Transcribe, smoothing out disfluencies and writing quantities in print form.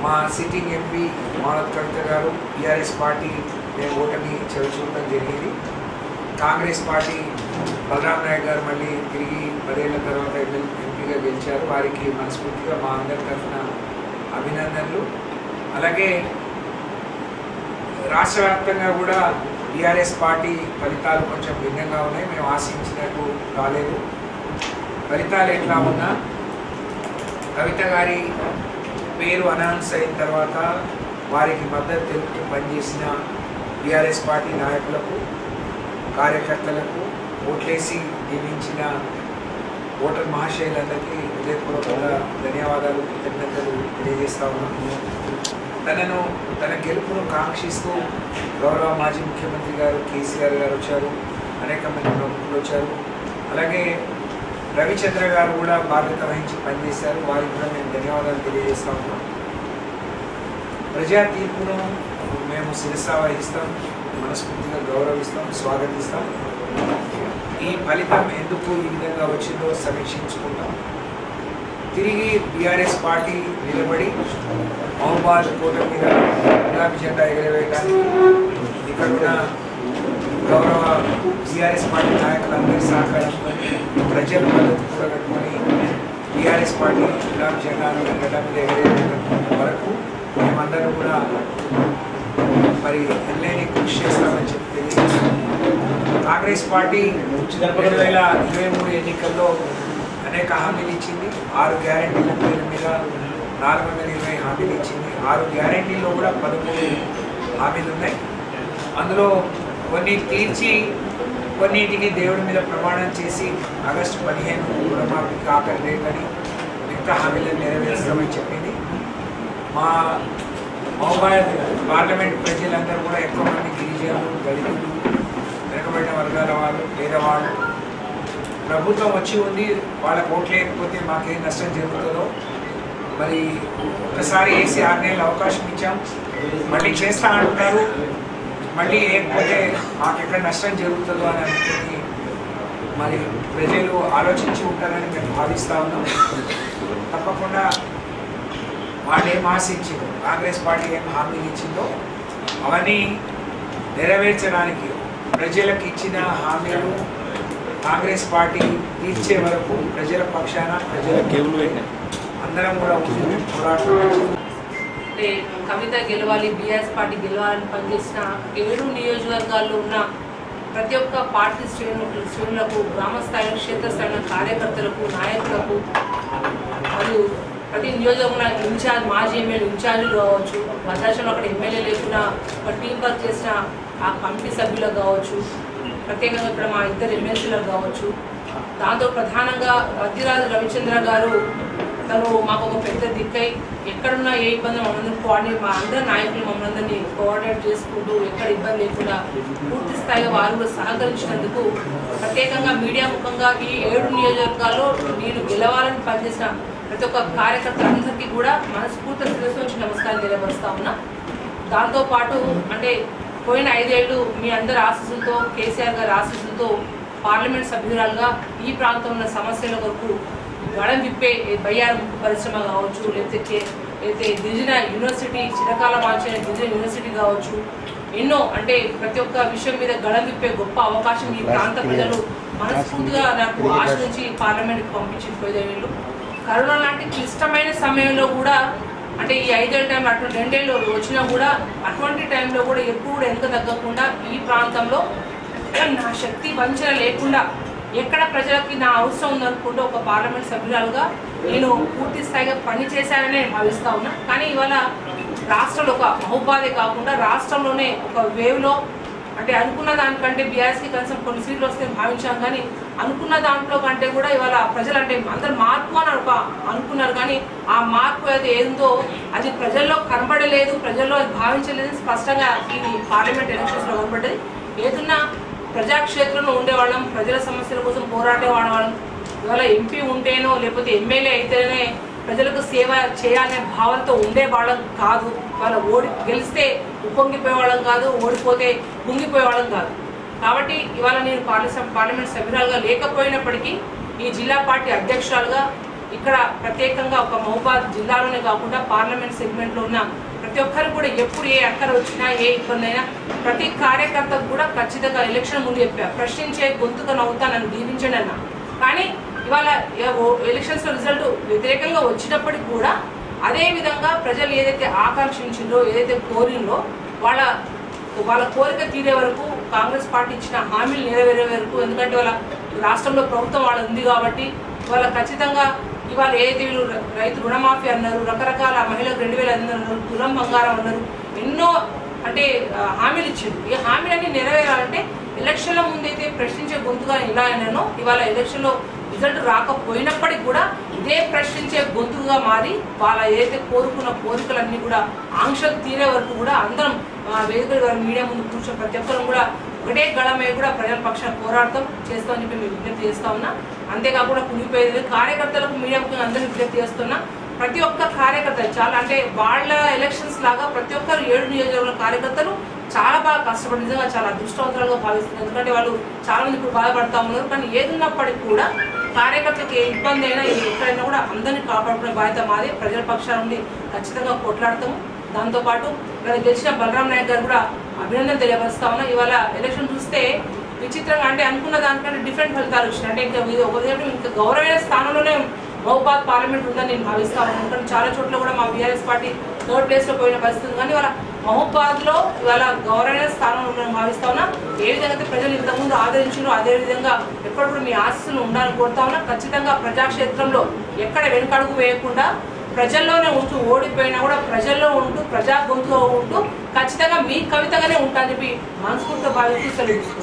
మా sitting MP Manat కవిత గారు TRS party మేము ఓటమి చవిచూడటం జరిగింది. కాంగ్రెస్ పార్టీ బలరాం నాయక్ గారు మళ్ళీ తిరిగి 10 ఏళ్ల తర్వాత ఎంపీగా గెలిచారు. వారికి మనస్ఫూర్తిగా మా అందరి తరఫున అభినందనలు. అలాగే రాష్ట్ర వ్యాప్తంగా కూడా టీఆర్ఎస్ పార్టీ ఫలితాలు కొంచెం భిన్నంగా ఉన్నాయి. మేము ఆశించినట్టు రాలేదు. ఫలితాలు ఎట్లా ఉన్నా కవిత గారి పేరు అనౌన్స్ అయిన తర్వాత వారికి మద్దతు తెలుపుతూ పనిచేసిన టీఆర్ఎస్ పార్టీ నాయకులకు, కార్యకర్తలకు, ఓట్లేసి దీవించిన ఓటర్ మహాశయులందరికీ హృదయపూర్వకంగా ధన్యవాదాలు, కృతజ్ఞతలు తెలియజేస్తా ఉన్నాను. తన గెలుపును కాంక్షిస్తూ గౌరవ మాజీ ముఖ్యమంత్రి గారు కేసీఆర్ గారు వచ్చారు, అనేక మంది ప్రముఖులు వచ్చారు. అలాగే రవిచంద్ర గారు కూడా బాధ్యత వహించి పనిచేశారు. వారికి కూడా మేము ధన్యవాదాలు తెలియజేస్తా ఉన్నాం. ప్రజా తీర్పును మేము శిరసా వహిస్తాం, మనస్ఫూర్తిగా గౌరవిస్తాం, స్వాగతిస్తాం. ఈ ఫలితం ఎందుకు ఈ విధంగా వచ్చిందో సమీక్షించుకుంటాం. తిరిగి టీఆర్ఎస్ పార్టీ నిలబడి మహబూబాద్ కోట మీద గులాబీ జెండా ఎగరవేయడానికి ఇక్కడున్న గౌరవ టీఆర్ఎస్ పార్టీ నాయకులందరి సహకారంతో ప్రజల మద్దతు కూడా కట్టుకొని టీఆర్ఎస్ పార్టీ గులాబీ జెండాను గడ్డ మీద ఎగరేయడం వరకు మేమందరం కూడా మరి ఎల్లేని కృషి చేస్తామని చెప్పి తెలియజేస్తాం. కాంగ్రెస్ పార్టీ 2023 ఎన్నికల్లో అనేక హామీలు ఇచ్చింది. 6 గ్యారెంటీల పేరు మీద 420 హామీలు ఇచ్చింది. 6 గ్యారెంటీల్లో కూడా 13 హామీలు ఉన్నాయి. అందులో కొన్ని తీర్చి కొన్నిటికి దేవుడి మీద ప్రమాణం చేసి ఆగస్టు 15 రుణమాఫీకి ఆఖరి డేట్ మిగతా హామీలను నెరవేరుస్తామని చెప్పింది. మా మహబూబాద్ పార్లమెంట్ ప్రజలందరూ కూడా ఎక్కువ మంది గిరిజనులు, దళితులు, వెనుకబడిన వర్గాల వాళ్ళు, పేదవాళ్ళు. ప్రభుత్వం వచ్చి ఉంది, వాళ్ళకు ఓట్లు లేకపోతే మాకేం నష్టం జరుగుతుందో మరి ఒకసారి వేసి 6 నెలలు అవకాశం ఇచ్చాం, మళ్ళీ చేస్తా అంటున్నారు. మళ్ళీ వేయకపోతే మాకు ఎక్కడ నష్టం జరుగుతుందో అని అనుకుని మరి ప్రజలు ఆలోచించి ఉంటారని మేము భావిస్తూ ఉన్నాం. తప్పకుండా వాళ్ళు ఏం ఆశించిందో, కాంగ్రెస్ పార్టీ ఏం హామీలు ఇచ్చిందో అవన్నీ నెరవేర్చడానికి ప్రజలకు ఇచ్చిన హామీలు కాంగ్రెస్ పార్టీ తీర్చే వరకు ప్రజల పక్షాన అందరం కూడా పోరాటం. అంటే కవిత గెలవాలి, బీఆర్ఎస్ పార్టీ గెలవాలని పనిచేసిన 7 నియోజకవర్గాల్లో ఉన్న ప్రతి ఒక్క పార్టీ శ్రేణులకు, గ్రామ స్థాయిలో, క్షేత్రస్థాయిలో కార్యకర్తలకు, నాయకులకు మరియు ప్రతి నియోజకవర్గంలో ఇన్ఛార్జ్, మాజీ ఎమ్మెల్యే ఇన్ఛార్జీలు కావచ్చు, భద్రాచలంలో అక్కడ ఎమ్మెల్యే లేకుండా ఒక టీం వర్క్ చేసిన ఆ కమిటీ సభ్యులకు కావచ్చు, ప్రత్యేకంగా ఇక్కడ మా 2 ఎమ్మెల్సీలకు కావచ్చు. దాంతో ప్రధానంగా వద్దిరాజు రవిచంద్ర గారు తను మాకు ఒక పెద్ద దిక్కై ఎక్కడున్నా ఏ ఇబ్బంది మమ్మల్ని కోఆర్డినేట్, మా అందరి నాయకులు మమ్మల్ని అందరినీ కోఆర్డినేట్ చేసుకుంటూ ఎక్కడ ఇబ్బంది లేకుండా పూర్తి స్థాయిగా వారు కూడా సహకరించినందుకు ప్రత్యేకంగా మీడియా ముఖంగా ఈ 7 నియోజకవర్గాల్లో నేను గెలవాలని పనిచేసిన ప్రతి ఒక్క కార్యకర్తలందరికీ కూడా మనస్ఫూర్తి శిరస్సు నుంచి నమస్కారం తెలియపరుస్తా ఉన్నా. దాంతోపాటు అంటే పోయిన 5 ఏళ్ళు మీ అందరి ఆశీస్సులతో, కేసీఆర్ గారి ఆశీస్సులతో పార్లమెంట్ సభ్యురాలుగా ఈ ప్రాంతంలో సమస్యల వరకు గడం విప్పే బయ్యారం ముక్కు పరిశ్రమ కావచ్చు, లేకపోతే గిరిజన యూనివర్సిటీ, చిరకాలం ఆచిన గిరిజన యూనివర్సిటీ కావచ్చు, ఎన్నో అంటే ప్రతి ఒక్క విషయం మీద గడం విప్పే గొప్ప అవకాశం ఈ ప్రాంత ప్రజలు మనస్ఫూర్తిగా నాకు ఆశ నుంచి పార్లమెంట్కి పంపించి 5 ఏళ్ళు. కరోనా లాంటి క్లిష్టమైన సమయంలో కూడా అంటే ఈ 5 ఏళ్ళ టైంలో అటువంటి 2 ఏళ్ళు వచ్చినా కూడా అటువంటి టైంలో కూడా ఎప్పుడు వెనుక తగ్గకుండా ఈ ప్రాంతంలో నా శక్తి వంచన లేకుండా ఎక్కడ ప్రజలకి నా అవసరం ఉందనుకుంటూ ఒక పార్లమెంట్ సభ్యురాలుగా నేను పూర్తి స్థాయిగా పనిచేశానని భావిస్తా ఉన్నా. కానీ ఇవాళ రాష్ట్రంలో ఒక మహబూబాదే కాకుండా రాష్ట్రంలోనే ఒక వేవ్లో అంటే అనుకున్న దానికంటే బీఆర్ఎస్కి కనీసం కొన్ని సీట్లు వస్తే భావించాం, కానీ అనుకున్న దాంట్లో కంటే కూడా ఇవాళ ప్రజలు అంటే అందరు మార్పు అని అనుకున్నారు, కానీ ఆ మార్పు అది ఏందో అది ప్రజల్లో కనబడలేదు, ప్రజల్లో అది భావించలేదు. స్పష్టంగా ఈ పార్లమెంట్ ఎలక్షన్స్లో కనబడ్డది. ఏదన్నా ప్రజాక్షేత్రంలో ఉండేవాళ్ళం, ప్రజల సమస్యల కోసం పోరాడేవాళ్ళం. ఇవాళ ఎంపీ ఉంటేనో లేకపోతే ఎమ్మెల్యే అయితేనే ప్రజలకు సేవ చేయాలనే భావనతో ఉండేవాళ్ళం కాదు. వాళ్ళ గెలిస్తే ఉప్పొంగిపోయేవాళ్ళం కాదు, ఓడిపోతే కుంగిపోయేవాళ్ళం కాదు. కాబట్టి ఇవాళ నేను పార్లమెంట్ సభ్యురాలుగా లేకపోయినప్పటికీ ఈ జిల్లా పార్టీ అధ్యక్షురాలుగా ఇక్కడ ప్రత్యేకంగా ఒక మహబూబాద్ జిల్లాలోనే కాకుండా పార్లమెంట్ సెగ్మెంట్లో ఉన్న ప్రతి ఒక్కరు కూడా ఎప్పుడు ఏ అక్కర వచ్చినా ఏ ఇబ్బంది అయినా ప్రతి కార్యకర్తకు కూడా ఖచ్చితంగా ఎలక్షన్ ముందు చెప్పా ప్రశ్నించే గొంతుగా నవ్వుతానని దీవించండి అన్న. కానీ ఇవాళ ఎలక్షన్స్ రిజల్ట్ వ్యతిరేకంగా వచ్చినప్పటికీ కూడా అదే విధంగా ప్రజలు ఏదైతే ఆకాంక్షించిందో ఏదైతే కోరిందో వాళ్ళ కోరిక తీరే వరకు కాంగ్రెస్ పార్టీ ఇచ్చిన హామీలు నెరవేరే వరకు, ఎందుకంటే వాళ్ళ రాష్ట్రంలో ప్రభుత్వం వాళ్ళ ఉంది కాబట్టి వాళ్ళ ఖచ్చితంగా ఇవాళ ఏదైతే వీళ్ళు రైతు రుణమాఫీ అన్నారు, రకరకాల మహిళలకు 2,500 అన్నారు, తులం బంగారం అన్నారు, ఎన్నో అంటే హామీలు ఇచ్చింది. ఈ హామీలన్నీ నెరవేరాలంటే ఎలక్షన్ల ముందైతే ప్రశ్నించే గొంతుగా ఇలా అయినానో ఇవాళ ఎలక్షన్లో రిజల్ట్ రాకపోయినప్పటికీ కూడా ఇదే ప్రశ్నించే గొంతుగా మారి వాళ్ళ ఏదైతే కోరుకున్న కోరికలన్నీ కూడా ఆంక్షలు తీరే వరకు కూడా అందరం వేదిక మీడియా ముందు కూర్చొని ప్రతి ఒక్కరు కూడా ఒకటే గళమే కూడా ప్రజల పక్షాన్ని పోరాడతాం చేస్తామని చెప్పి మేము విజ్ఞప్తి చేస్తా ఉన్నా. అంతేకాకుండా కుమిపోయేది కార్యకర్తలకు మీడియా ముఖ్యంగా అందరినీ విజ్ఞప్తి చేస్తున్నా. ప్రతి ఒక్క కార్యకర్త చాలా అంటే వాళ్ళ ఎలక్షన్స్ లాగా ప్రతి ఒక్కరు 7 నియోజకవర్గాల కార్యకర్తలు చాలా బాగా కష్టపడి నిజంగా చాలా అదృష్టవంతులుగా భావిస్తున్నారు. ఎందుకంటే వాళ్ళు చాలా మంది ఇప్పుడు బాధపడతా ఉన్నారు. కానీ ఏది ఉన్నప్పటికీ కూడా కార్యకర్తలకు ఏ ఇబ్బంది అయినా ఎక్కడైనా కూడా అందరినీ కాపాడుకునే బాధ్యత మాదే. ప్రజల పక్షాల నుండి ఖచ్చితంగా కొట్లాడతాము. దాంతోపాటు గెలిచిన బలరాం నాయక్ గారు కూడా అభినందన తెలియపరుస్తా ఉన్నా. ఇవాళ ఎలక్షన్ చూస్తే విచిత్రంగా అంటే అనుకున్న దానికంటే డిఫరెంట్ ఫలితాలు వచ్చినాయి. అంటే ఇంకా గౌరవమైన స్థానంలోనే మహబూబాద్ పార్లమెంట్ ఉందని నేను భావిస్తా ఉన్నాను. ఎందుకంటే చాలా చోట్ల కూడా మా బీఆర్ఎస్ పార్టీ 3rd ప్లేస్లో పోయిన పరిస్థితి. కానీ ఇవాళ మహబూబాద్లో ఇవాళ గౌరవమైన స్థానంలో భావిస్తా ఉన్నా. ఏ విధంగా అయితే ప్రజలు ఇంతకుముందు ఆదరించారో అదే విధంగా ఎప్పుడు కూడా మీ ఆశీస్సులు ఉండాలని కోరుతా ఉన్నా. ఖచ్చితంగా ప్రజాక్షేత్రంలో ఎక్కడ వెనుకడుగు వేయకుండా ప్రజల్లోనే ఉంటూ ఓడిపోయినా కూడా ప్రజల్లో ఉంటూ ప్రజా గొంతులో ఉంటూ ఖచ్చితంగా మీ కవితగానే ఉంటా అని చెప్పి మనస్ఫూర్తిగా భావిస్తూ సెలవు.